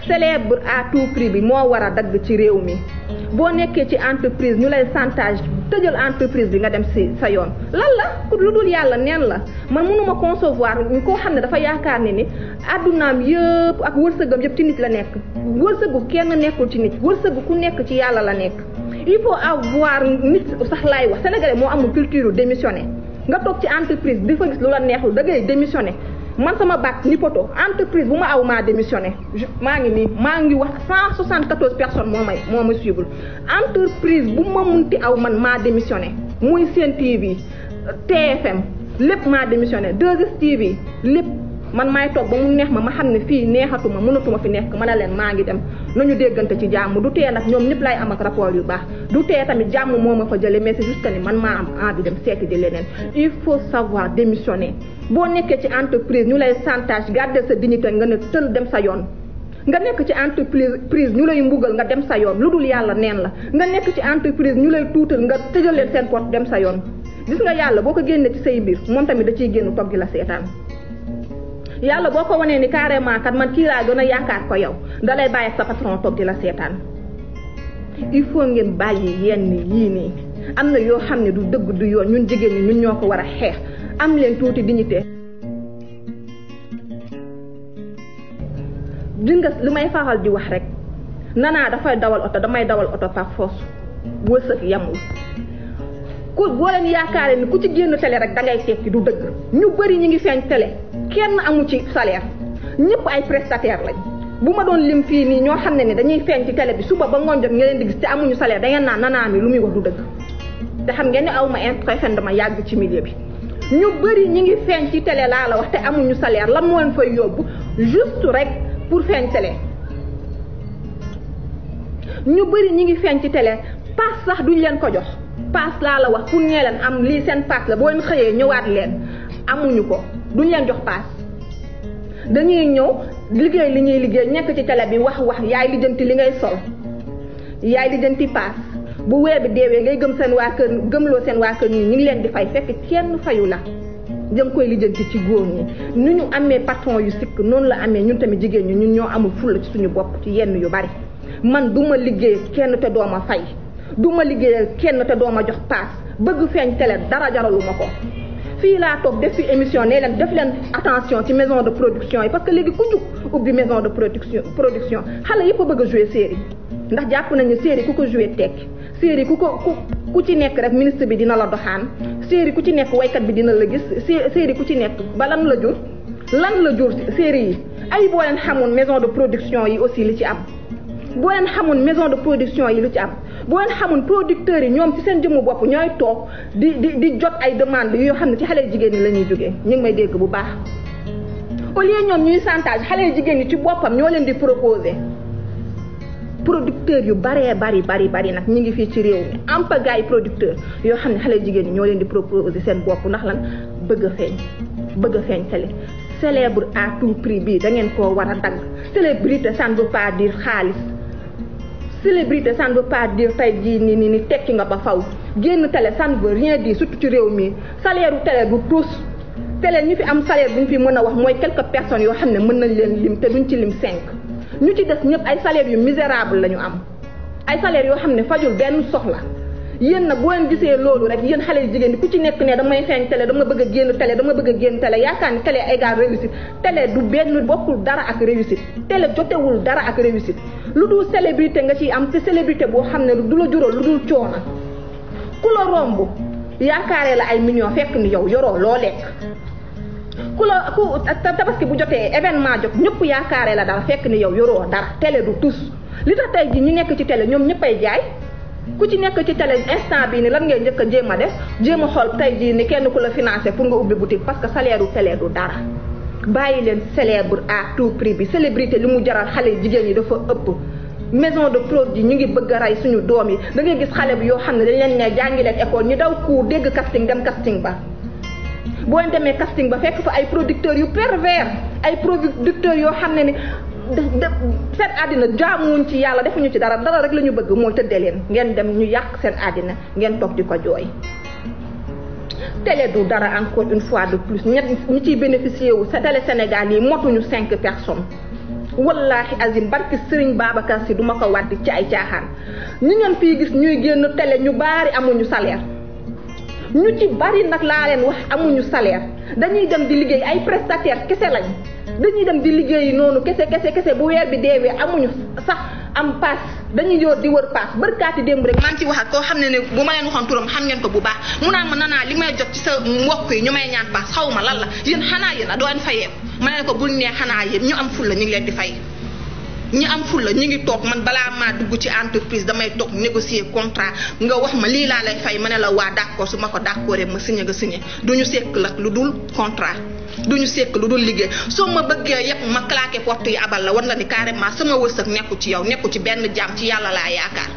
célèbre à tout prix bi moo war a dagg ci réew mi boo nekkee ci entreprise ñu lay chantage tëjal entreprise bi nga dem si sa yoon lan la lu dul yàlla neen la man mënuma concevoir koo xam ne dafa yaakaar ne ni addunaam yëpp ak wërsëgam yëpp ci nit la nekk wërsëgu kenn nekkul ci nit wërsëgu ku nekk ci yàlla la nekk il faut avoir nit sax laay wax sénégalais moo amul culture démissionné nga toog ci entreprise bi fa gis lu la neexul da ngay démissionné man sama bac ni poto entreprise bu ma aw maa démissionné maa ngi wax 174 personnes moo ma suivre entreprise bu ma munti aw man maa démissionné muy Sen TV TFM lépp maa démissionné 2STV lépp man maay toog ba mu neex ma xam ne fii neexatuma mënatuma fi nekk mën a leen maa ngi dem nañu déggante ci jàmm du tee nag ñoom ñëpp lay am ak rapport yu baax du tee tamit jàmm moo ma fa jëlee mais c'est juste que ni man maa am envie dem seeti di leneen il faut savoir démissionner boo nekkee ci entreprise ñu lay chantage garder sa dignité nga ne tël dem sa yoon nga nekk ci entreprise ñu lay mbugal nga dem sa yoon lu dul yàlla neen la nga nekk ci entreprise ñu lay tuutal nga tëjal leen seen porte dem sa yoon gis nga yàlla boo ko génnee ci say mbir moom tamit da ciy génn toog di la seetaan yàlla boo ko wanee ni carrément kat man kii laa gën a yaakaar ko yow da lay bàyyi sa patron toog di la seetaan il faut ngeen bàyyi yenn yii nii am na yoo xam ne du dëgg du yoon ñun jigéen ñi ñun ñoo ko war a xeex am leen tuuti dignité di nga li may faral di wax rek nanaa dafay dawal oto damay dawal oto par force wërsëg yamul ku boo leen yaakaaree ni ku ci génn télé rek da ngay tekki du dëgg ñu bëri ñi ngi feeñ télé kenn amu ci salaire ñëpp ay prestataire lañ bu ma doon lim fii nii ñoo xam ne ni dañuy feeñ ci télé bi suba ba ngoon jot nga leen di gis te amuñu salaire da ngeen naan nanaa mi lu muy wax du dëgg te xam ngeen ne aw ma intérêt dama yàgg ci milieu bi ñu bëri ñi ngi feeñ ci télé laa la wax te amuñu salaire lan moo leen fay yóbbu juste rek pour feeñ télé ñu bëri ñi ngi feeñ ci télé paas sax duñ leen ko jox paas laa la wax pour ñee leen am lii seen paas la boo leen xëyee ñëwaat leen amuñu ko duñ leen jox paas dañuy ñëw liggéey li ñuy liggéey nekk ci télé bi wax yaay lijjanti li ngay sol yaay lijjanti paas bu weer bi deewee ngay gëm seen waa kër gëmloo seen waa kër ñi ñu ngi leen di fay fekk kenn fayu la jëm koy lijjanti ci góor ñi nu ñu amee patron yu sikk noonu la amee ñun tamit jigéen ñi ñun ñoo amul fulla ci suñu bopp ci yenn yu bari man du ma liggéey kenn te doo ma fay du ma liggéeyal kenn te doo ma jox paas bëgg feeñ télé dara jaralu ma ko fii laa toog def fi émission ne leen def leen attention ci maison de production yi parce que léegi ku jug ubbi maison de production xale yëpp a bëgg a jouer série ndax jàpp nañu série ku ko jouer tekki série ku ci nekk rek ministre bi dina la doxaan série ku ci nekk waykat bi dina la gis série ku ci nekk ba lan la jur série yi ay boo leen xamoon maison de production yi aussi li ci am boo leen xamoon maison de production yi lu ci am boo leen xamoon producteurs yi ñoom ci seen jëmmu bopp ñooy toog di jot ay demandes yoo xam ne ci xale jigéen ñi la ñuy jógee ñu ngi may dégg bu baax au lieu ñoom ñuy chantage xale jigéen ñi ci boppam ñoo leen di proposer producteurs yu bari nag ñu ngi fii ci réew mi am pagaay producteurs yoo xam ne xale jigéen ñi ñoo leen di proposer seen bopp ndax lan bëgg a feeñ télé célèbre à tout prix bii da ngeen koo war a dagg célébrité ça ne veut pas dire xaalis célébrité ça ne veut pas dire tey jii ni tekki nga ba faw génn télé ça ne veut rien dire surtout ci réew mi salaire u télé du tous télé ñi fi am salaire bu ñu fi mën a wax mooy quelques personnes yoo xam ne mën nañ leen lim te duñ ci lim 5 ñu ci des ñëpp ay salaire yu misérable la ñu am ay salaire yoo xam ne fajul benn soxla yéen nag boo leen gisee loolu rek yéen xale yu jigéen ñi ku ci nekk ne damay feeñ télé dama bëgg a génn télé yaakaar ni télé égal réussite télé du benn bokkul dara ak réussite télé jotewul dara ak réussite lu dul célébrité nga ciy am te célébrité boo xam ne du la jural lu dul coono ku la romb yaakaaree la ay millions fekk ni yow yoroo loo lekk ku tabaski bu jotee événement jot ñëpp yaakaaree la dara fekk ni yow yoroo dara télé du tus li tax tey ji ñu nekk ci télé ñoom ñëppay jaay ku ci nekk ci télé instant bii ni lan ngay njëkk a jéem a def jéem a xool tey jii ni kenn ku la financé pour nga ubbi boutique parce que salaire u télé du dara bàyyi leen célèbre à tout prix bi célébrité li mu jaral xale jigéen ñi dafa ëpp maison de produit ñu ngi bëgg a rey suñu doom yi da ngay gis xale bi yoo xam ne dañ leen ne jàngi leen école ñu daw cours dégg casting dem casting ba boo leen demee casting ba fekk fa ay producteurs yu pervers ay producteurs yoo xam ne ni seen àddina jaamuwuñ ci yàlla defuñu ci dara rek la ñu bëgg mooy tëddee leen ngeen dem ñu yàq seen àddina ngeen toog di ko jooy télé du dara encore une fois de plus ñi ciy bénéficier wu sa télé Sénégal yi motuñu 5 personnes wallahi azim barki Serigne Babacar Sy duma ko waddi ci ay caaxaan ñi ngeen fii gis ñuy génn télé ñu bari amuñu salaire ñu ci bari nag laa leen wax amuñu salaire dañuy dem di liggéey ay prestataire kese lañ dañuy dem di liggéey noonu kese bu weer bi deewee amuñu sax am paas dañuy yor di wër paas barkaati démb rek man ci wax ak koo xam ne bu ma leen waxoon turam xam ngeen ko bu baax mu naan ma nanaa li may jot ci sa mbokk yi ñu may ñaan paas xaw ma lan la yéen xanaa yéen a doon fayee ma ne ko bul nee xanaa yéen ñu am ful la ñu ngi leen di fay ñi am ful la ñu ngi toog man balaa maa dugg ci entreprise damay toog négocier contrat nga wax ma lii laa lay fay ma ne la waa d'accord su ma ko d'accordé ma signé nga signé duñu sekk la lu dul contrat duñu sekk lu dul liggéey soo ma bëggee yépp ma claqué porte yi abal la war nga ni carrément sama wërsëg nekku ci yow nekku ci benn jaam ci yàlla laa yaakaar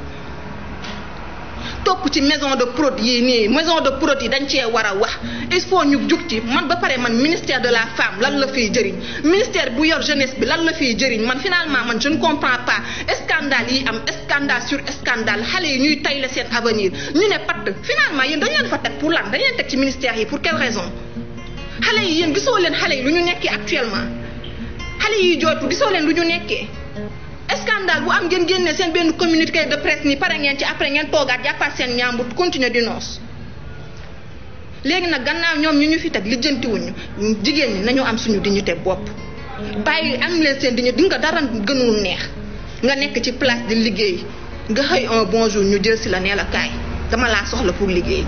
topp ci maison de prod yi nii maison de prod yi dañ cee war a wax il faut ñu jug ci man ba pare man ministère de la femme lan la fiy jëriñ ministère bu yor jeunesse bi lan la fiy jëriñ man finalement man je ne comprends pas scandale yi am scandale sur scandale xale yi ñuy tayle seen avenir ñu ne patt finalement yéen dañ leen fa teg pour lan dañ leen teg ci ministère yi pour quelle raison xale yi yéen gisoo leen xale yi lu ñu nekkee actuellement xale yi jooytu gisoo leen lu ñu nekkee scandale bu am ngeen génne seen benn communiqué de presse ni pare ngeen ci après ngeen toogaat jàppaat seen ñaambut continuer di noos léegi nag gannaaw ñoom ñu fi teg lijjantiwuñu jigéen ñi nañu am suñu dignité bopp bàyyi am leen seen dignité di nga dara gënul neex nga nekk ci place di liggéey nga xëy un bon jour ñu jël si la nee la kaay dama laa soxla pour liggéey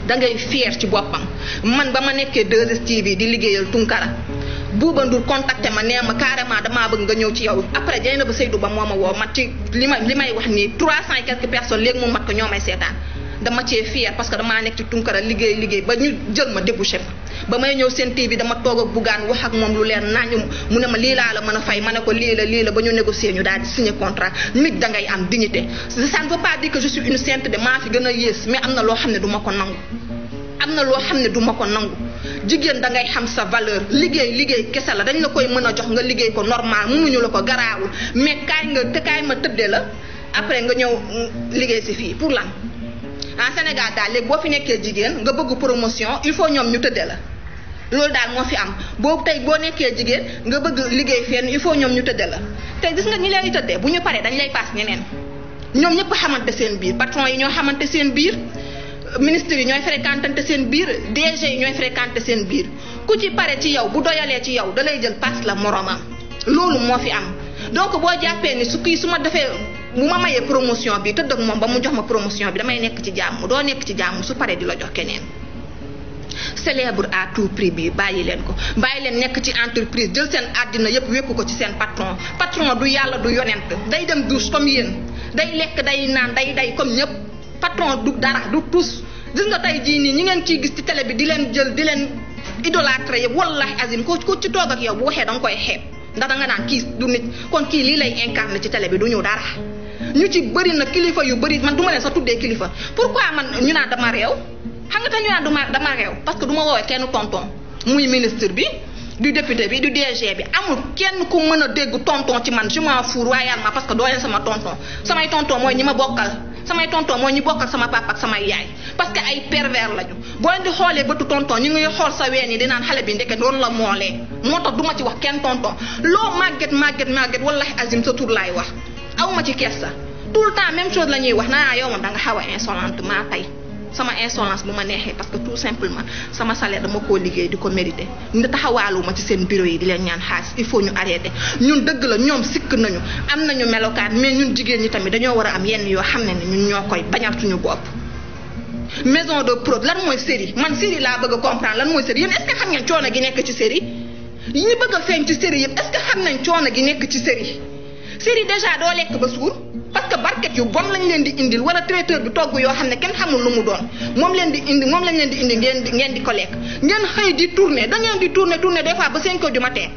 da ngay fier ci boppam man ba ma nekkee 2STV di liggéeyal Tunkara Bouba Ndour contacté ma nee ma carrément damaa bëgg nga ñëw ci yow après Dieynaba Seydou Ba moo ma woo man ci li may wax nii 300 et quelques personnes léegi mu mat ko ñoo may seetaan dama cee fier parce que damaa nekk ci Tunkara liggéey ba ñu jël ma débouché ba may ñëw seen TV dama toog ak Bougane wax ak moom lu leer nañu mu ne ma lii laa la mën a fay ma ne ko lii la ba ñu négocier ñu daal di signer contrat nit da ngay am dignité ça ne veut pas dire que je suis une sainte de maa fi gën a yées mais am na loo xam ne du ma ko nangu jigéen da ngay xam sa valeur liggéey kese la dañ la koy mën a jox nga liggéey ko normal mënuñu la ko garaawul mais kaay ma tëddee la après nga ñëw liggéey si fii pour lan en Sénégal daal léegi boo fi nekkee jigéen nga bëgg promotion il faut ñoom ñu tëddee la loolu daal moo fi am boobu tey boo nekkee jigéen nga bëgg liggéey fenn il faut ñoom ñu tëddee la te gis nga ñi lay tëddee bu ñu paree dañ lay paas ñeneen ñoom ñëpp xamante seen biir patron yi ñoo xamante seen biir ministre yi ñooy fréquenté seen biir DG yi ñooy fréquenté seen biir ku ci pare ci yow bu doyalee ci yow da lay jël paas la moromam loolu moo fi am donc boo jàppee ni su ma defee bu ma mayee promotion bi tëdd ak moom ba mu jox ma promotion bi damay nekk ci jàmm doo nekk ci jàmm su paree di la jox keneen célèbre à tout prix bi bàyyi leen nekk ci entreprise jël seen àddina yépp wékku ko ci seen patron du yàlla du yonent day dem douche comme yéen day lekk day naan day comme ñëpp patron du dara du tus gis nga tey jii nii ñi ngeen ciy gis ci télé bi di leen jël di leen idolâtre yëpp wallahi azim ko ci toog ak yow bu waxee da nga koy xeeb ndax da nga naan kii du nit kon kii lii lay incarné ci télé bi du ñu dara ñu ci bëri na kilifa yu bëri man du ma leen sax tuddee kilifa pourquoi man ñu naan dama réew xam nga tax ñu naan dama réew parce que du ma woowee kenn tonton muy ministre bi du député bi du DG bi amul kenn ku mën a dégg tonton ci man je m'en fous royalement parce que doo leen sama tonton samay tonton mooy ñi ma bokkal samay tonton mooy ñi bokkal sama papa ak samay yaay parce que ay pervers lañu boo leen di xoolee bëtu tonton ñu ngi xool sa ween yi di naan xale bi ndeke doon la moolee moo tax du ma ci wax kenn tonton loo màgget wallahi azim sa tur laay wax awma ci kersa tout le temps même chose la ñuy wax naa yow moom da nga xaw a insolente maa tey sama insolence bu ma neexee parce que tout simplement sama salaire dama koo liggéey di ko mérité nga taxawaaluma ci seen bureau yi di leen ñaan xaalis il faut ñu arrêter ñun dëgg la ñoom sikk nañu am nañu melokaan mais ñun jigéen ñi tamit dañoo war a am yenn yoo xam ne ñun ñoo koy bañal suñu bopp. maison de prod lan mooy série man série laa bëgg a comprendre lan mooy série yéen est-ce que xam ngeen coono gi nekk ci série yi ñu bëgg a feeñ ci série yëpp est-ce que xam nañ coono gi nekk ci série déjà doo lekk ba suur parce que barket yu bon lañ leen di indil wala traiteur bi togg yoo xam ne kenn xamul lu mu doon moom lañ leen di indi ngeen di ko lekk ngeen xëy di tourner da ngeen di tourner des fois ba 5 heures du matin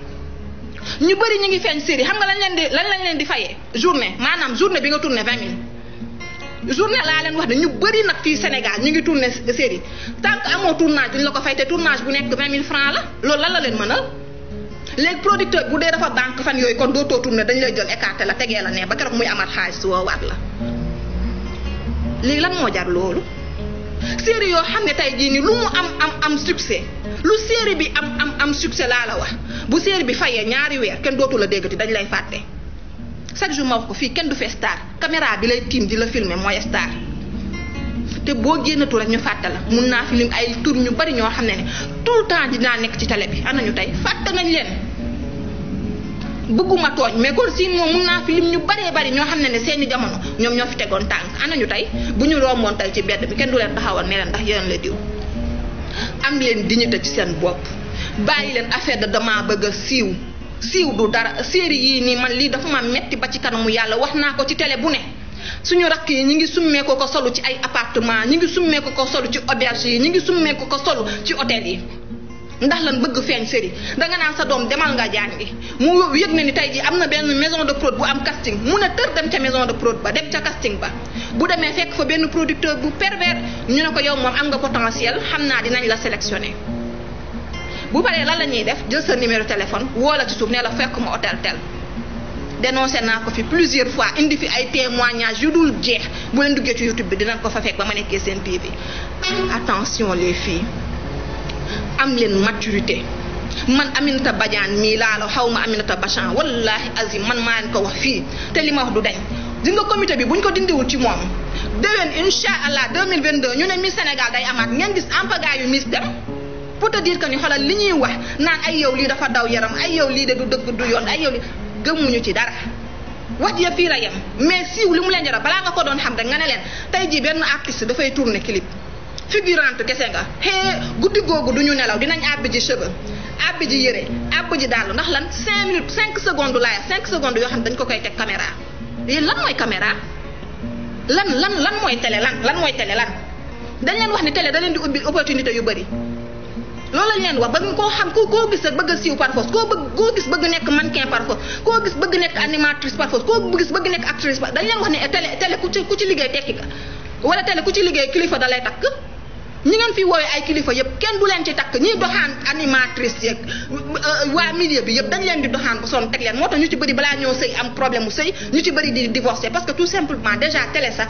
ñu bëri ñu ngi feeñ série xam nga lañ leen di fayee journée maanaam journée bi nga tourner 20 000 journée laa leen wax ne ñu bëri nag fii Sénégal ñu ngi tourner série tant que amoo tournage duñ la ko fay te tournage bu nekk 20 000 francs la loolu lan la leen mënal léegi producteur bu dee dafa banque fan yooyu kon dootoo tourné dañ lay jël écarté la tegee la ne ba keroog muy amat xaalis woowaat la léegi lan moo jar loolu série yoo xam ne tey jii nii lu mu am succès lu série bi am succès laa la wax bu série bi fayee ñaari weer kenn dootu la déggati dañ lay fàtte chaque jour ma wax ko fii kenn du fee star caméra bi lay tiim di la filmer mooy star te boo génnatu rek ñu fàtte la mun naa fi lim ay tur ñu bari ñoo xam ne tout le temps dinaa nekk ci télé bi ana ñu tey fàtte nañ leen bëgguma tooñ mais kon si moom mun naa fi lim ñu bari ñoo xam ne seeni jamono ñoom ñoo fi tegoon tànk ana ñu tey bu ñu romboon tey ci mbedd bi kenn du leen taxawal ne leen ndax yéen la diw am leen dignité ci seen bopp bàyyi leen affaire de dama bëgg a siiw du dara série yii nii man lii dafa ma metti ba ci kanamu yàlla wax naa ko ci télé bu ne suñu rakk yi ñi ngi summee ko solu ci ay appartement ñi ngi summee ko solu ci auberge yi ñi ngi summee ko solu ci hôtel yi ndax lan bëgg feeñ série danga naan sa doom demal nga jàngi mu yëg na ni tey ji am na benn maison de prod bu am casting mu ne tër dem ca maison de prod ba dem ca casting ba bu demee fekk fa benn producteur bu pervers ñu ne ko yow moom am nga potentiel xam naa dinañ la sélectionner bu paree lan la ñuy def jël sa numéro téléphone woo la ci suuf ne la fekk ma hôtel tel dénoncé naa ko fi plusieurs fois indi fi ay témoignages yu dul jeex bu leen duggee ci YouTube bi dinañ ko fa fekk ba ma nekkee seen TV attention les filles am leen maturité man Aminata Badiane mii laa la xaw ma Aminata Bachan wallahi azim man maa leen ko wax fii te li ma wax du dañ di nga comité bi buñ ko dindiwul ci moom déwén incha allah 2022 ñu ne Miss Sénégal day amaat ngeen gis ampagaay yu Miss dem pour te dire que ni xoolal li ñuy wax naan ay yow lii dafa daw yaram ay yow lii de du dëgg du yoon ay yow lii gëmmuñu ci dara wax ya fii la yem mais siiw li mu leen jara balaa nga ko doon xam rek nga ne leen tey jii benn artiste dafay tourner clip figurante kese nga guddi googu duñu nelaw dinañ àbbi ji cheveux àbbi ji yére àbbi ji dàll ndax lan 5 minutes 5 secondes laaya 5 secondes yoo xam ne dañ ko koy teg caméra yi lan mooy caméra lan mooy télé lan mooy télé lan dañ leen wax ni télé da leen di ubbi opportunité yu bëri loolu lañ leen wax ba koo xam koo gis bëgg a siiw par force koo gis bëgg nekk mannequin par force koo gis bëgg nekk animatrice par force koo gis bëgg nekk actrice dañ leen wax ne télé ku ci liggéey tekki ka wala télé ku ci liggéey kilifa da lay takk ñi ngeen fi woowee ay kilifa yëpp kenn du leen ci takk ñiy doxaan animatrice yeeg waa milieu bi yëpp dañ leen di doxaan ba sonn teg leen moo tax ñu ci bëri balaa ñoo sëy am problème mu sëy ñu ci bëri di divorcer parce que tout simplement déjà télé sax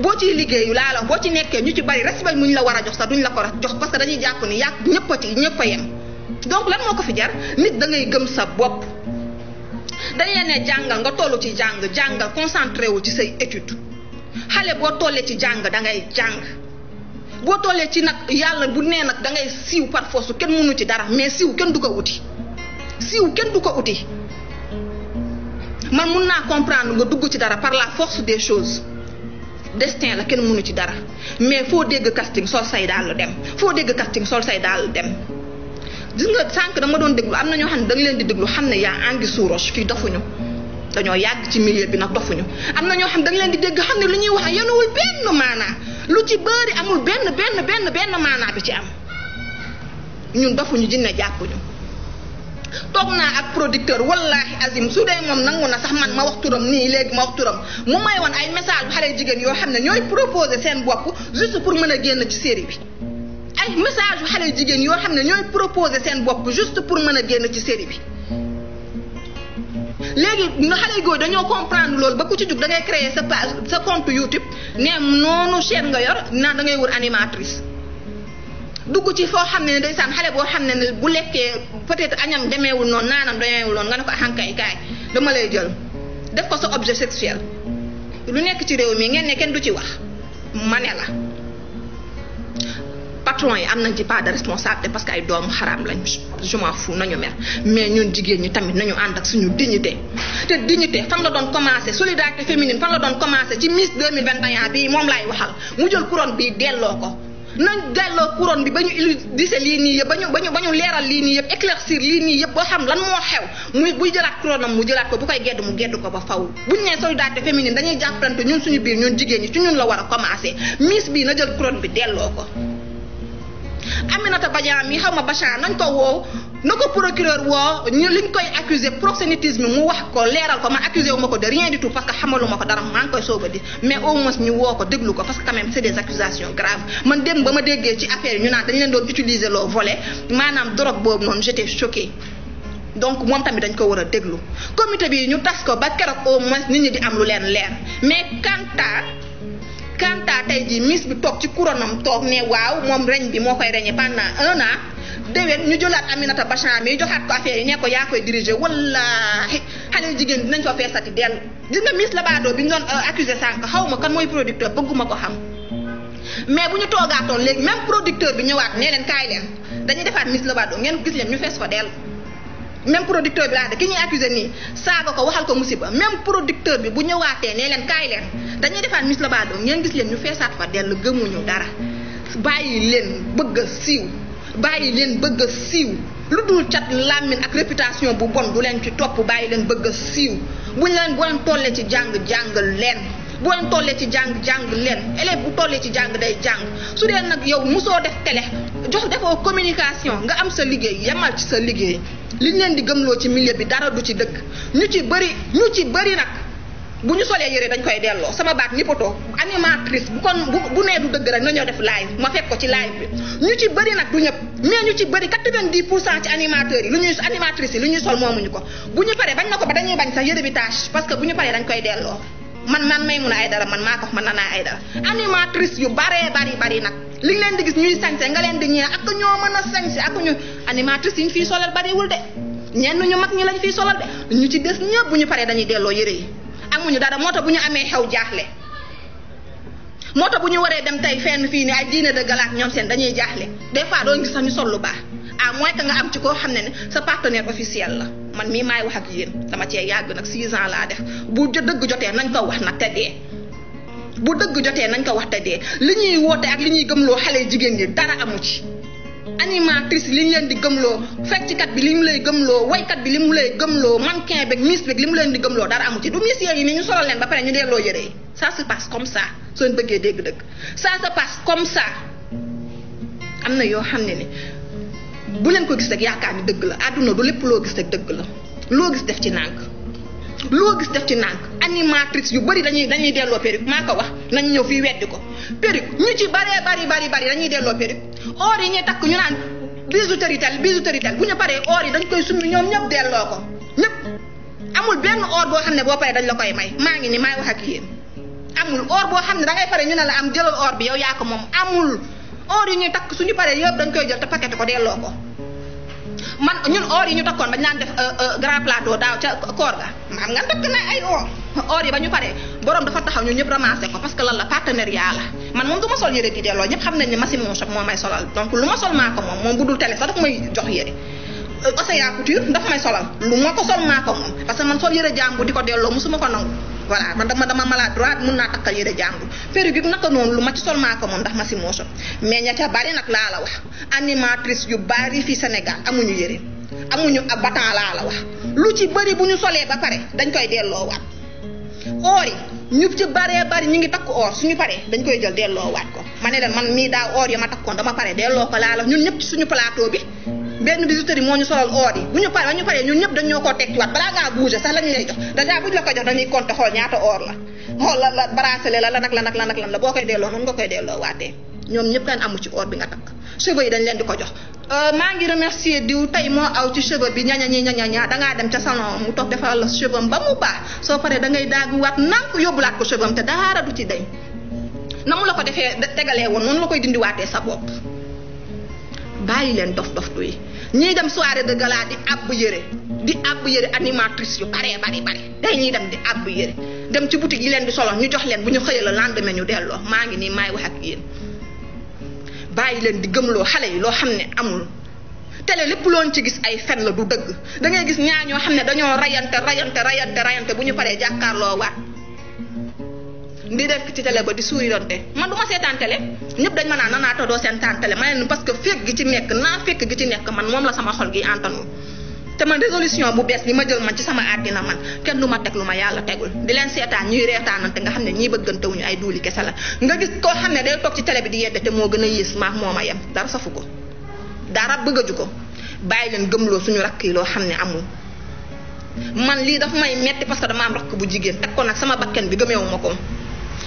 boo ciy liggéeyu laa la boo ci nekkee ñu ci bëri respect mu ñu la war a jox sax duñ la ko jox parce que dañuy jàpp ni yàq ñëpp a yem donc lan moo ko fi jar nit da ngay gëm sa bopp dañ leen ne jàngal nga tollu ci jàngal concentré wu ci say étude xale boo tollee ci jàng da ngay jàng boo tollee ci nag yàlla bu nee nag da ngay siiw par force kenn mënu ci dara mais siiw kenn du ko uti man mun naa comprendre nga dugg ci dara par la force des choses destin la kenn mënu ci dara mais foo dégg casting sol say daal dem gis nga sànq dama doon déglu am na ñoo xam ne da nga leen di déglu xam ne yaa angi suuros fii dofuñu dañoo yàgg ci milieu bi nag dofuñu am na ñoo xam da nga leen di dégg xam ne lu ñuy wax yenuwul benn maanaa lu ci bëri amul benn maanaa bi ci am ñun dofuñu jinne jàppuñu toog naa ak producteur wallahi azim su dee moom nangu na sax man ma wax turam nii léegi ma wax turam mu may woon ay message xale jigéen yoo xam ne ñooy proposer seen bopp juste pour mën a génn ci série bi ay message yu xale jigéen yoo xam ne ñooy proposer seen bopp juste pour mën a génn ci série bi léegi nga xale góor dañoo comprendre loolu ba ku ci jug da ngay créer sa compte YouTube ne noonu chaîne nga yor naa da ngay wër animatrice dugg ci foo xam ne ndeysaan xale boo xam ne bu lekkee peut-être añam demeewul noonu naanam demeewul noonu nga ne ko xànkay kaay dama lay jël def ko sa objet sexuel lu nekk ci réew mi ngeen ne kenn du ci wax ma ne la patron yi am nañ ci pas de responsabilité parce que ay doomu xaraam lañ je m'en fous nañu mer mais ñun jigéen ñi tamit nañu ànd ak suñu dignité te dignité fan la doon commencé solidarité féminine fan la doon commencé ci Miss 2021 bii moom laay waxal mu jël couronne bi delloo ko nañ delloo couronne bi ba ñu illustrer lii nii yëpp ba ñu leeral lii nii yëpp éclaircir lii nii yëpp boo xam lan moo xew muy buy jëlaat couronne am mu jëlaat ko bu koy gedd mu gedd ko ba faw buñ nee solidarité féminine dañuy jàppalante ñun suñu biir ñun jigéen ñi ci ñun la war a commencé Miss bii na jël couronne bi delloo ko Aminata Badiane mi xaw ma Bachan nañ ko woo na ko procureur woo ñu liñ koy accuser proxénétisme mu wax ko leeral ko man accusé wu ma ko de rien du tout parce que xamalu ma ko dara maa ngi koy soog a di mais au moins ñu woo ko déglu ko parce que quand même c'est des accusations graves man dem ba ma déggee ci affaire yi ñu naan dañu leen doon utiliser loo volet maanaam drogue boobu noonu j'étais choquée donc moom tamit dañ ko war a déglu comité bi ñu tas ko ba keroog au moins nit ñi di am lu leen leer mais Kanta tey jii Miss bi toog ci couronam toog ne waaw moom reñ bi moo koy reñe pendant 1 an déwén ñu jëlaat Aminata Bachchan mi joxaat ko affaire yi ne ko yaa koy diriger wallaahi xale jigéen dinañ fa feesati dellu gis nga Miss Labado bi ñu doon accusé sànq xaw ma kan mooy producteur bëgguma ko xam mais bu ñu toogaatoon léegi même producteur bi ñëwaat nee leen kaay leen dañuy defaat Miss Labado ngeen gis leen ñu fees fa dellu même producteur bi laa de ki ñuy accusé nii saaga ko waxal ko musiba même producteur bi bu ñëwaatee nee leen kaay leen dañuy defaat Miss Labado ngeen gis leen ñu feesaat fa dellu gëmuñu dara bàyyi leen bëgg a siiw bàyyi leen bëgg a siiw lu dul cat làmmiñ ak réputation bu bon du leen ci topp bàyyi leen bëgg a siiw buñ leen boo leen tollee ci jàng leen boo leen tollee ci jàng leen élève bu tollee ci jàng day jàng su dee nag yow mosoo def télé defoo communication nga am sa liggéey yemal ci sa liggéey liñ leen di gëmloo ci milieu bi dara du ci dëgg ñu ci bëri nag bu ñu solee yëre dañ koy delloo sama baat ni poto animatrice bu nee du dëgg rek na ñoo def live ma fekk ko ci live bi ñu ci bëri nag du ñëpp mais ñu ci bëri 90% ci animateurs yi animatrices yi lu ñuy sol moomuñu ko bu ñu paree bañ na ko ba dañuy bañ sax yëre bi tâche parce que bu ñu paree dañ koy delloo man Maimouna Aidara man maa ko man Nana Aidara animatrice yu bari nag li nga leen di gis ñuy sañse nga leen di ñee ak ñoo mën a sañse ak ñu animatrice yi ñu fiy solal bariwul de ñenn ñu mag ñi lañ fiy solal de ñu ci des ñëpp bu ñu paree dañuy delloo yëre yi amuñu dara moo tax bu ñu amee xew jaaxle moo tax bu ñu waree dem tey fenn fii ni ay dîner de gala ñoom seen dañuy jaaxle des fois doo gis sax ñu sol lu baax à moins que nga am ci koo xam ne sa partenaire officiel la man mii maay wax ak yéen dama cee yàgg nag 6 ans laa def bu dëgg jotee nañ ko wax nag te dee bu dëgg jotee nañ ko wax te dee li ñuy woote ak li ñuy gëmloo xale jigéen ñi dara amu ci animatrice li ñu leen di gëmloo fecckat bi li mu lay gëmloo waykat bi li mu lay gëmloo mannequin beeg miss beeg li mu leen di gëmloo dara amu ci du miss yi ni ñu solal leen ba pare ñu delloo yëre yi ça se passe comme ça soo bëggee dégg-dëgg ça se passe comme ça am na yoo xam ne ni bu leen ko gis rek yaakaar ni dëgg la àdduna du lépp loo gis rek dëgg la loo gis def ci nànk animatrice yu bëri dañuy delloo perruque maa ko wax nañ ñëw fii weddi ko perruque ñu ci bari dañuy delloo perruque or yi ñuy takk ñu naan bijouterie tel bu ñu paree or yi dañ koy summi ñoom ñëpp delloo ko ñëpp amul benn or boo xam ne boo paree dañ la koy may maa ngi ni maay wax ak yéen amul or boo xam ne dangay pare ñu ne la am jëlal or bi yow yaa ko moom amul or yi ñuy takk suñu paree yëpp dañ koy jël te paqueté ko delloo ko man ñun or yi ñu takkoon bañ naan def grand plateau daaw ca koor ga xam nga takk na ay or yi ba ñu paree borom dafa taxaw ñun ñëpp ramassé ko parce que lan la partenariat la man moom du ma sol yére di delloo ñëpp xam nañ ne Massimo Shop moo may solal donc lu ma sol maa ko moom bu dul télé sax dafa may jox yére Océan Couture dafa may solal lu ma ko sol maa ko moom parce que man sol yére jàmbur di ko delloo musuma ko nangu voilà man dama maladroit mun naa takkal yére jàmbur perruque gi naka noonu lu ma ci sol maa ko moom ndax Massimo Shop mais ña ca bari nag laa la wax animatrice yu bari fii Sénégal amuñu yére amuñu ab batan laa la wax lu ci bari bu ñu solee ba pare dañ koy delloo waat or yi ñu ci bari ñu ngi takk or suñu paree dañ koy jël delloo waat ko ma ne leen man mii daa or yi ma takkoon dama pare delloo ko laa la ñun ñëpp ci suñu plateau bi benn bijouterie moo ñu solal or yi bu ñu paree ñun ñëpp dañ ñoo koo tekkiwaat balaa ngaa bouger sax lañu lay jox déjà buñ la ko jox dañuy compter xool ñaata or la xool la bracelet la lan la boo koy delloo noonu nga koy delloo waatee ñoom ñëpp daan amu ci or bi nga takk cheveux yi dañ leen di ko jox maa ngi remercier diw tey moo aw ci cheveux bi ñaña dangaa dem ca salon mu toog defal la cheveux ba mu baax soo paree da ngay daaguwaat nànk yóbbulaat ko cheveux te dara du ci dañ na mu la ko defee tegalee woon noonu la koy dindiwaatee sa bopp bàyyi leen dof yi ñiy dem soirée de gala di àbb yëre animatrice yu bari day ñuy dem di àbb yëre dem ci boutique yi leen di solo ñu jox leen bu ñu xëyee la lendemain ñu delloo maa ngi nii maay wax ak yéen bàyyi leen di gëmloo xale yi loo xam ne amul télé lépp loon ci gis ay fen la du dëgg da ngay gis ñaar ñoo xam ne dañoo rayante bu ñu paree jàkkaarloo waat di def ci télé ba di suurirante man du ma seetaan télé ñëpp dañ ma naan Nana doo seetaan télé ma ne parce que fekk gi ci nekk man moom la sama xol gi antanu te man résolution bu bees bi ma jël man ci sama àddina man kenn du ma teg lu ma yàlla tegul di leen seetaan ñuy reetaanante nga xam ne ñii bëggantewuñu ay duuli kese la nga gis koo xam ne day toog ci télé bi di yedde te moo gën a yées maax moo ma yem dara safu ko dara bëggaju ko bàyyi leen gëmloo suñu rakk yi loo xam ne amul man lii dafa may metti parce que dama am rakk bu jigéen teg ko nag sama bakken bi gëmeewu ma ko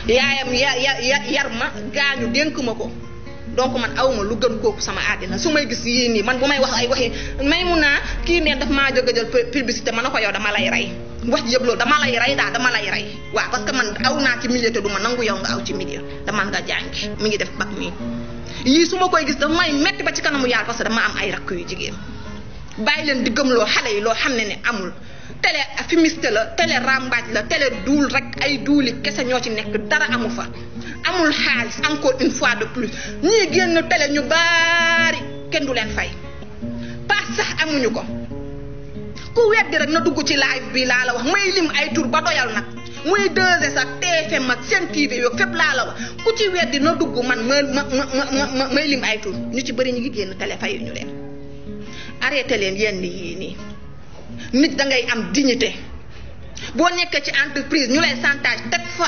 yaayam yar ma gaañu dénk ma ko donc man awma lu gën kooku sama àddina su may gis yii nii man bu may wax ay waxi Maimouna kii ne daf maa jóg a jël publicité ma ne ko yow dama lay rey wax ji yëpp loolu dama lay rey waaw parce que man aw naa ci milieu te du ma nangu yow nga aw ci milieu dama nga jàngi mi ngi def bac mi yii su ma koy gis dafa may metti ba ci kanamu yàlla parce que dama am ay rakk yu jigéen bàyyi leen di gëmloo xale yi loo xam ne amul télé fumiste la télé rambaaj la télé duul rek ay duuli kese ñoo ci nekk dara amu fa amul xaalis encore une fois de plus ñii génn télé ñu baari kenn du leen fay paas sax amuñu ko ku weddi rek na dugg ci live bi laa la wax may lim ay tur ba doyal nag muy 2S ak TFM ak Sen TV yo fépp laa la wax ku ci weddi na dugg man ma may lim ay tur ñu ci bëri ñu ngi génn télé fayu ñu leen arrêté leen yenn yii nii nit da ngay am dignité boo nekkee ci entreprise ñu lay chantage teg fa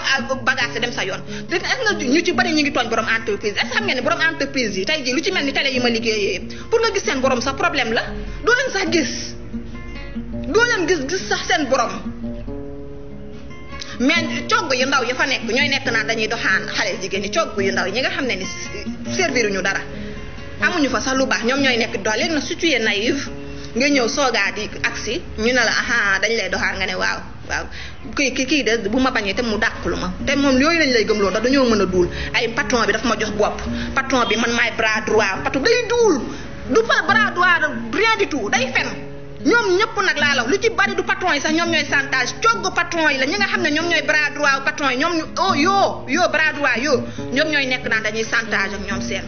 bagage dem sa yoon te est-ce que ñu ci bëri ñu ngi tooñ borom entreprise est-ce que xam ngeen ne borom entreprise yi tey jii lu ci mel ni télé yi ma liggéeyee pour nga gis seen borom sax problème la doo leen sax gis sax seen borom mais cogg yu ndaw ya fa nekk ñooy nekk naan dañuy doxaan xale jigéen ñi cogg yu ndaw yi ñi nga xam ne ni servir ñu dara amuñu fa sax lu baax ñoom ñooy nekk dox léegi na si tu es naïve nga ñëw soogaa di agsi ñu ne la aha dañ lay doxaan nga ne waaw kii de bu ma bañee te mu dàqlu ma te moom yooyu lañ lay gëmloo ndax dañoo mën a duul ay patron bi daf ma jox bopp patron bi man maay bras droit patron day duul du fa bras droit rien du tout day fen ñoom ñëpp nag laa la lu ci bari du patron yi sax ñoom ñooy chantage cogg patron yi la ñi nga xam ne ñoom ñooy bras droit patron yi ñoom yoo bras droit yoo ñoom ñooy nekk naan dañuy chantage ak ñoom seen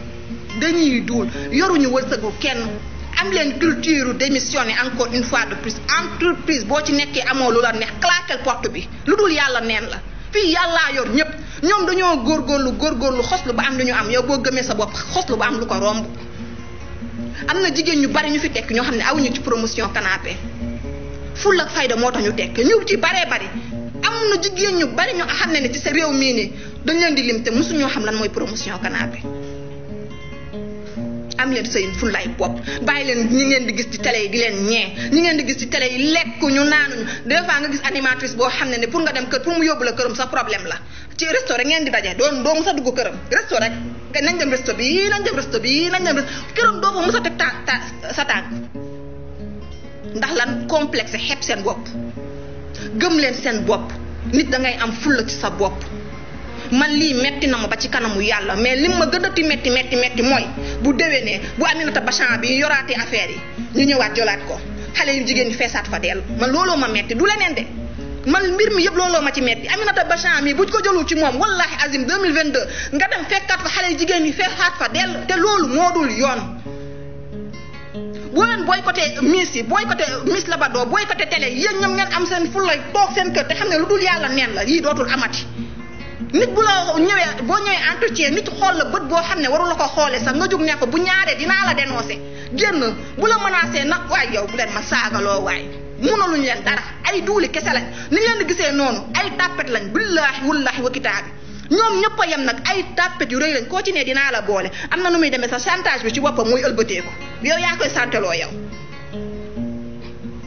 dañuy duul yoruñu wërsëgu kenn am leen culture démissionner encore une fois de plus entreprise boo ci nekkee amoo lu la neex claquer porte bi lu dul yàlla neen la fii yàllaa yor ñëpp ñoom dañoo góorgóorlu xoslu ba am lu ñu am yow boo gëmee sa bopp xoslu ba am lu ko romb am na jigéen ñu bari ñu fi tekk ñoo xam ne awuñu ci promotion canapé ful ak fayda moo tax ñu tekk ñu ci baree bari am na jigéen ñu bari ñu xam ne ne ci sa réew mii nii dañ leen di lim te mosuñoo xam lan mooy promotion canapé am leen sëyin ful lay bopp bàyyi leen ñi ngeen di gis ci télé yi di leen ñee ñi ngeen di gis ci télé yi lekkuñu naanuñu des fois nga gis animatrice boo xam ne pour nga dem kër pour mu yóbbu la këram sa problème la ci resto rek ngeen di daje doo mu sa dugg këram resto rek nañ dem resto bi këram doo fa mos a teg sa tànk ndax lan complexe xeeb seen bopp gëm leen seen bopp nit da ngay am fulla ci sa bopp man lii metti na ma ba ci kanamu yàlla mais lim ma gën a metti mooy bu déwénee bu Aminata Bachan bi yoraatee affaire yi ñu ñëwaat jolaat ko xale yu jigéen ñi feesaat fa dellu man looloo ma metti du leneen de man mbir mi yëpp looloo ma ci metti Aminata Bachan mi buñ ko jëlul ci moom wallahi azim 2022 nga dem fekkaat fa xale yu jigéen ñi feesaat fa dellu te loolu moo dul yoon boo leen boycotté Miss yi boycotté Miss Labado boycotté télé yéen ñoom ngeen am seen fullay toog seen kër te xam ne lu dul yàlla neen la yii dootul amati nit bu la ñëwee boo ñëwee entretien nit xool la bët boo xam ne waru la ko xoolee sax nga jóg ne ko bu ñaaree dinaa la dénoncé génn bu la menacé nag waaye yow bu leen ma saagaloo waaye mënaluñ leen dara ay duuli kese lañ ni leen di gisee noonu ay tàppet lañ billaahi wallaahi wa kitaabi ñoom ñëpp a yem nag ay tàppet yu rëy lañ koo ci ne dinaa la boole am na nu muy demee sa chantage bi ci boppam muy ëlbateeku yow yaa koy santeloo yow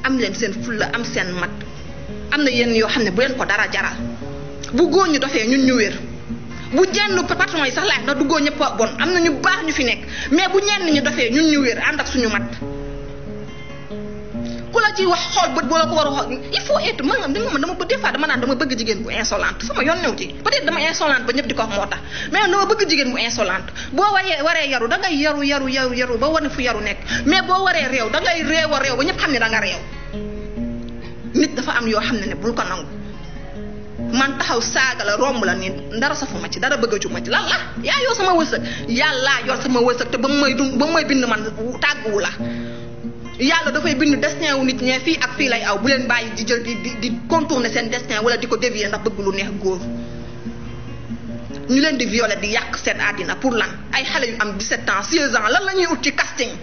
am leen seen fulla am seen mat am na yenn yoo xam ne bu leen ko dara jaral bu góor ñu dofee ñun ñu wér bu jenn patron yi sax laaj na du góor ñëpp a bon am na ñu baax ñu fi nekk mais bu ñenn ñi dofee ñun ñu wér ànd ak suñu mat ku la ci wax xool bët boo la ko war a xool il faut être man dama des fois dama naan dama bëgg jigéen bu insolente sama yoon new ci peut-être dama insolente ba ñëpp di ko wax moo tax mais dama bëgg jigéen bu insolente boo waree yaru da ngay yaru ba wane fu yaru nekk mais boo waree réew da ngay réew ba ñëpp xam ne da nga réew nit dafa am yoo xam ne bul ko nangu man taxaw saaga la romb la ni dara safuma ci dara bëggaju ma ci lan la yaa yor sama wërsëg yàllaa yor sama wërsëg te ba may bind man tàgguwu la yàlla dafay bind destin wu nit ñee fii ak fii lay aw bu leen bàyyi di jël di contourner seen destin wala di ko dévier ndax bëgg lu neex góor ñu leen di violer di yàq seen àddina pour lan ay xale yu am 17 ans 16 ans lan la ñuy ut ci casting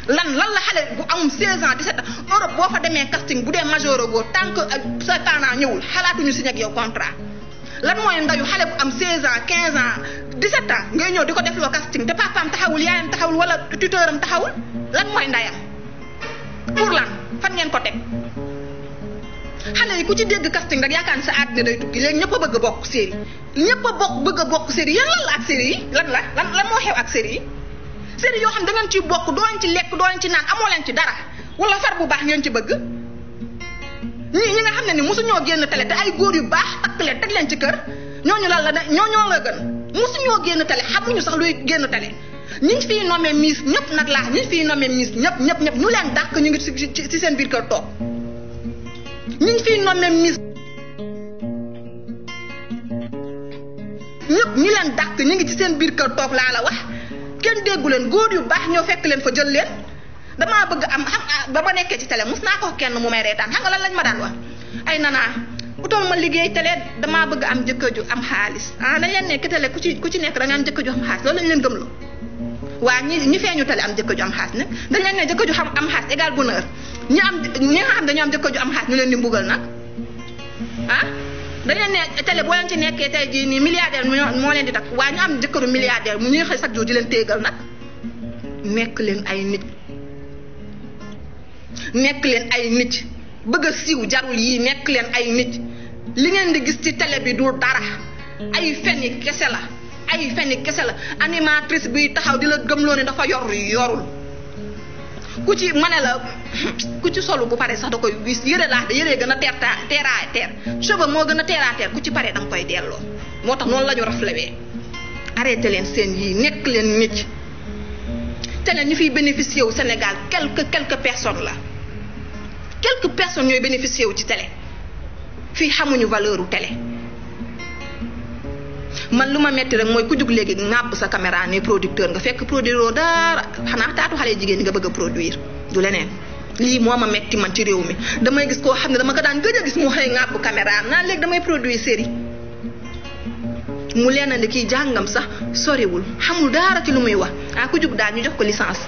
lan la xale bu am 16 ans 17 ans Europe boo fa demee casting bu dee major góor tant que sa parent ñëwul xalaatuñu signé ak yow contrat lan mooy ndayu xale bu am 16 ans 15 ans 17 ans ngay ñëw di ko defloo casting te papaam taxawul yaayam taxawul wala tuteuram taxawul lan mooy ndayam pour lan fan ngeen ko teg xale yi ku ci dégg casting rek yaakaar ni sa àddina day tukki léegi ñëpp a bëgg a bokk série ñëpp a bëgg a bokk série yéen lan la ak série yi lan moo xew ak série yi série yoo xam da ngeen ciy bokk doo leen ci lekk doo leen ci naan amoo leen ci dara wala far bu baax ngeen ci bëgg ñi nga xam ne ni mosuñoo génn télé te ay góor yu baax takk leen teg leen ci kër ñooñu lan la ñooñoo la gën mosuñoo génn télé xamuñu sax luy génn télé ñi fiy nommé Miss ñëpp nag laa ñi fiy nommé Miss ñëpp ñu leen dàq ñu ngi ci seen biir kër toog ñi fiy nommé Miss ñëpp ñu leen dàq ñu ngi ci seen biir kër toog laa la wax kenn déggu leen góor yu baax ñoo fekk leen fa jël leen damaa bëgg am xam ba ma nekkee ci télé mus naa ko kenn mu may reetaan xam nga lan lañ ma daan wax ay nanaa utal ma liggéey télé damaa bëgg am jëkkër ju am xaalis dañ leen ne télé ku ci nekk da nga am jëkkër ju am xaalis loolu lañ leen gëmloo waa ñi feeñu télé am jëkkër ju am xaalis nag dañ leen ne jëkkër ju am xaalis égal bonheur ñi nga xam dañoo am jëkkër ju am xaalis ñu leen di mbugal nag dañ leen ne télé boo leen ci nekkee tey jii nii milliardaire moo leen di takk waa ñu am jëkkëru milliardaire mu ñuy xëy chaque jour di leen téegal nag nekk leen ay nit bëgg a siiw jarul yii nekk leen ay nit li ngeen di gis ci télé bi du dara ay fenni kese la animatrice bi taxaw di la gëmloo ne dafa yorul ku ci mane la ku ci solu bu pare sax da koy wis yëre laa de yëre gën a terre à terre cheveux moo gën a terre à terre ku ci pare danga koy delloo moo tax noonu la ñu raflewee arrêté leen seen yii nekk leen nit télé ñu fiy bénéficier wu Sénégal quelques personnes la quelques personnes ñooy bénéficier wu ci télé fii xamuñu valeur u télé man lu ma metti rek mooy ku jug léegi ŋàbb sa caméra ne producteur nga fekk produire dara xanaa taatu xale jigéen ñi nga bëgg a produire du leneen lii moo ma metti man ci réew mi damay gis koo xam ne dama ko daan gëj a gis mu xëy ŋàbb caméra naan léegi damay produire série mu leen ne kii jàngam sax soriwul xamul dara ci lu muy wax ku jug daal ñu jox ko licence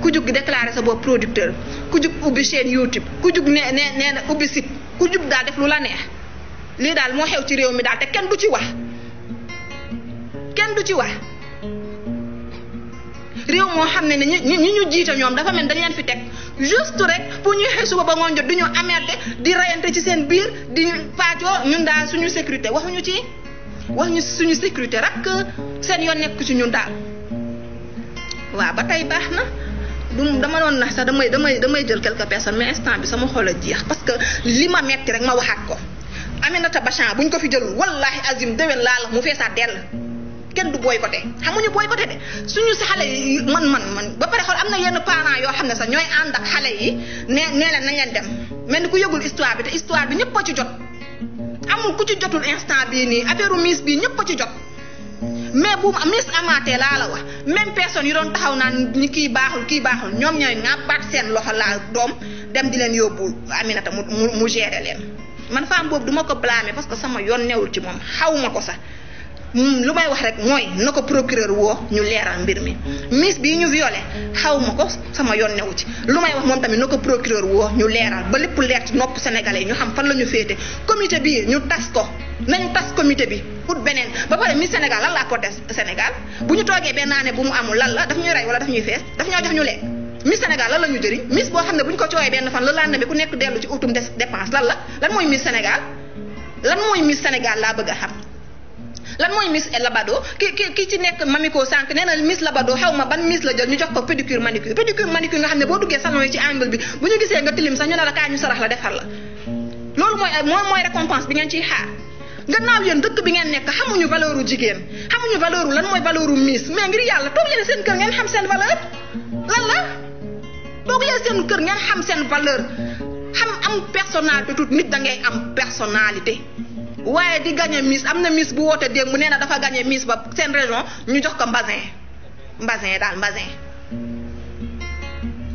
ku jug déclarer sa bopp producteur ku jug ubbi chaîne YouTube ku jug nee na ubbi site ku jug daal def lu la neex lii daal moo xew ci réew mi daal te kenn du ci wax réew moo xam ne ñi ñu jiite ñoom dafa mel dañ leen fi teg juste rek pour ñuy xëy suba ba ngoon jot du ñu amerde di rayante ci seen biir di paajoo ñun daal suñu sécurité waxuñu suñu sécurité rek seen yoon nekk ci ñun daal waaw ba tey baax na dama doon nax sax damay jël quelques personnes mais instant bi sama xol a jeex parce que li ma metti rek ma waxaat ko Aminata Bachan buñ ko fi jëlul wallahi azim déwén laa la mu feesaat dell kenn du boycotté xamuñu boycotté de suñu si xale yi man ba pare xool am na yenn parents yoo xam ne sax ñooy ànd ak xale yi nee leen nañ leen dem mel ni ku yëgul histoire bi te histoire bi ñëpp a ci jot amul ku ci jotul instant bii nii affaire Miss bii ñëpp a ci jot mais bu Miss amaatee laa la wax même personne yi doon taxaw naan ñi kii baaxul ñoom ñooy ŋàppaat seen loxo laa doom dem di leen yóbbu Aminata mu gérer leen man femme boobu du ma ko blâmer parce que sama yoon newul ci moom xaw ma ko sax lu may wax rek mooy na ko procureur woo ñu leeral mbir mi Miss bii ñu violé xaw ma ko sama yoon newu ci lu may wax moom tamit na ko procureur woo ñu leeral ba lépp leer ci nopp sénégalais yi ñu xam fan la ñu féete comité bii ñu tas ko nañu tas comité bi ut beneen ba pare Miss Sénégal lan la apporté Sénégal bu ñu toogee benn année bu mu amul lan la daf ñuy rey wala daf ñuy fees daf ñoo jox ñu lekk Miss Sénégal lan la ñu jëriñ Miss boo xam ne bu ñu ko coowee benn fan la lendemain bi ku nekk dellu ci utum dépense lan mooy Miss Sénégal laa bëgg a xam lan mooy Miss Labado ki ci nekk Mamiko sànq nee na Miss Labado xaw ma ban Miss la jël ñu jox ko pédicure manicure nga xam ne boo duggee salon yi ci angle bi bu ñu gisee nga tilim sax ñu ne la kaay ñu sarax la defar la loolu mooy récompense bi ngeen ciy xaar gannaaw yéen dëkk bi ngeen nekk xamuñu valeuru jigéen xamuñu valeuru lan mooy valeuru Miss mais ngir yàlla toog leen seen kër ngeen xam seen valeur lan la toog leen seen kër ngeen xam seen valeur xam am personnalité tout nit da ngay am personnalité waaye di gagné Miss am na Miss bu woote démb mu nee na dafa gagné Miss ba seen région ñu jox ko mbasin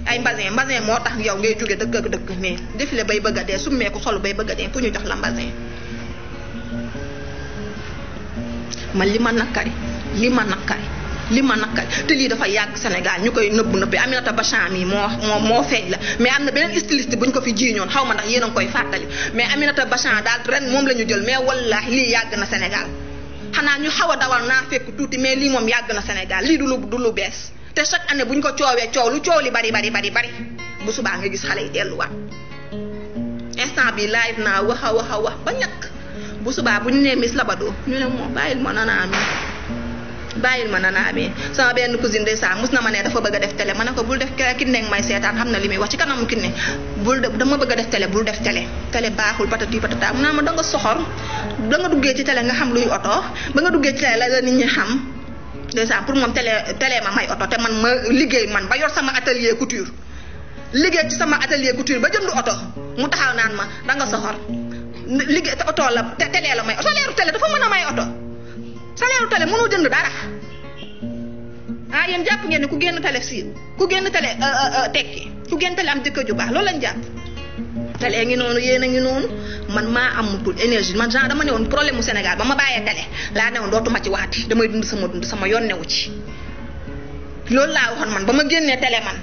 ay mbasin moo tax yow ngay jóge dëkk ak dëkk mais défilé bay bëgg a dee summee ko solu bay bëgg a dee pour ñu jox la mbasin man li ma nakkari te lii dafa yàgg Sénégal ñu koy nëbbi Aminata Bachan mi moo feeñ la mais am na beneen styliste buñ ko fi jiiñoon xaw ma ndax yéen a ngi koy fàttali mais Aminata Bachan daal ren moom la ñu jël mais wallaahi lii yàgg na Sénégal xanaa ñu xaw a dawal naa fekk tuuti mais lii moom yàgg na Sénégal lii du lu bees te chaque année buñ ko coowee lu coow li bari bu subaa nga gis xale yi delluwaat instant bi live naa wax ba ñàkk bu subaa bu ñu nee Miss Labado ñu ne moom bàyyil ma nanaa mi sama benn cousine ndeysaan mus na ma ne dafa bëgg a def télé ma ne ko bul def Kiné may seetaan xam na li muy wax ci kanamu Kiné dama bëgg a def télé bul def télé baaxul patati patata mu naa ma da nga soxor da nga duggee ci télé nga xam luy oto ba nga duggee ci télé la nit ñi xam ndeysaan pour moom télé ma may oto te man ma liggéey man ba yor sama atelier couture liggéey ci sama atelier couture ba jënd oto mu taxaw naan ma danga soxor liggéey te oto la télé la may oto salaire télé dafa mën a may oto salaire télé mënoo jënd dara ah yéen jàpp ngeen ne ku génn télé siiw ku génn télé tekki ku génn télé am jëkkër ju baax loolu lañ jàpp télé ngi noonu yéen a ngi noonu man maa amatul énergie man genre dama ne woon problème mu Sénégal ba ma bàyyee télé laa ne woon dootuma ci waxati damay dund sama yoon newu ci loolu laa waxoon man ba ma génnee télé man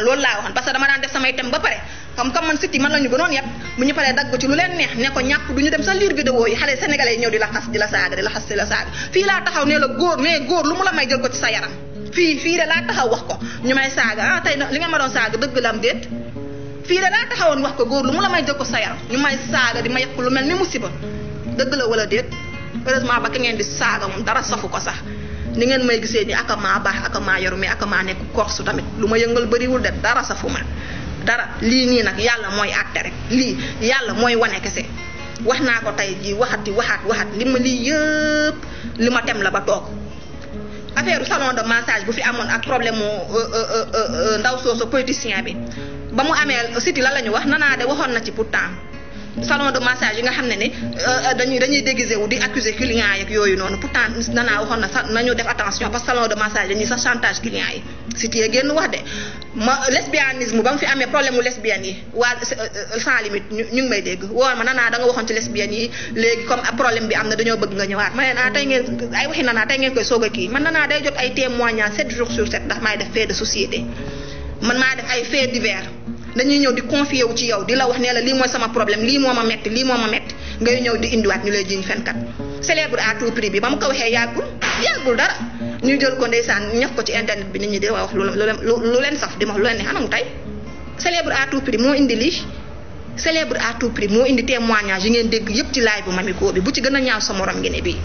loolu laa waxoon parce que dama daan def samay thème ba pare comme man site yi man la ñu gënoon yëpp bu ñu paree dagg ko ci lu leen neex ne ko ñàpp du ñu dem sa lire vidéo yi xale sénégalais yi ñëw di la xas di la saaga fii laa taxaw ne la góor lu mu la may jël ko ci sa yaram fii de laa taxaw wax ko ñu may saaga ah tey li nga ma doon saaga dëgg la am déet fii de laa taxawoon wax ko góor lu mu la may jël ko sa yaram ñu may saaga di ma yàq lu mel ni musiba dëgg la wala déet heureusement ba ki ngeen di saaga moom dara safu ko sax ni ngeen may gisee ni aka maa baax aka maa yoru mais aka maa nekk korsu tamit lu ma yëngal bëriwul de dara safu ma dara lii nii nag yàlla mooy àtte rek lii yàlla mooy wane kese wax naa ko tey jii waxat li ma lii yëpp li ma tem la ba toog affaire salon de massage bu fi amoon ak problème mu ndaw soosu politicien bi ba mu amee siti la ñu wax nanaa de waxoon na ci pourtant salon de massage yi nga xam ne ni dañuy déguisé wu di accuser clients yeeg yooyu noonu pourtant nanaa waxoon na sax nañu def attention parce que salon de massage dañuy sax chantage clients yi siti yee génn wax de lesbianisme ba mu fi amee problème mu lesbienne yi waa sans limite ñu ngi may dégg woo ma nanaa da nga waxoon ci lesbienne yi léegi comme problème bi am na dañoo bëgg nga ñëwaat ma ne naa tey ngeen ay waxi nanaa tey ngeen koy soog a kii man nanaa day jot ay témoignages 7 jours sur 7 ndax maay def fait de société man maa def ay faits divers dañuy ñëw di confier wu ci yow di la wax ne la lii mooy sama problème lii moo ma metti ngay ñëw di indiwaat ñu lay jiñ fenkat célèbre à tout prix bi ba mu ko waxee yàggul dara ñu jël ko ndeysaan ñëf ko ci internet bi nit ñi di wax lu leen saf di ma wax lu leen ne xanamu tey célèbre à tout prix moo indi lii célèbre à tout prix moo indi témoignage yi ngeen dégg yëpp ci live bu Mamy Go bi bu ci gën a ñaaw sa morom ngeen ne bii